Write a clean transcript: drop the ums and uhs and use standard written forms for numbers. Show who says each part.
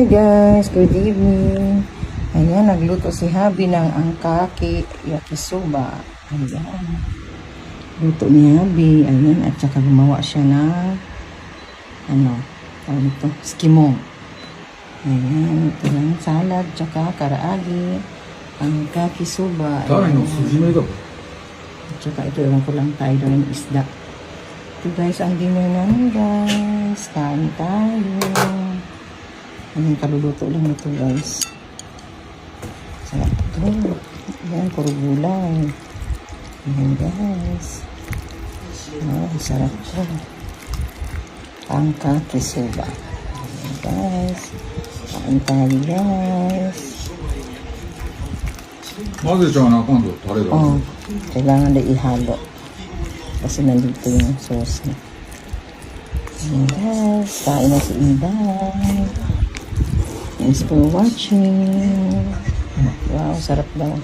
Speaker 1: Hi guys, good evening. Ayan, nagluto si Habi ng angkaki yakisoba. Ayan. Luto ni Habi. Ayan, at saka gumawa siya ng tawag ito, skimong. Ayan, ito lang salad, tsaka karaagi, angkaki soba. At saka ito lang ko lang tayo ng isda. Ito guys, ang dinner namin guys. Kain tayo. Ayan, kaluluto lang ito guys. Sarap ito. Ayan, puro gulay. Ayan guys. Ayan, sarap ito. Angkaki soba. Ayan guys. Kain tayo guys. Oh, kailangan na ihalo. Kasi nandito yung sauce niya. Ayan guys. Kain na si Inday. Thanks for watching. Wow, sarap daw.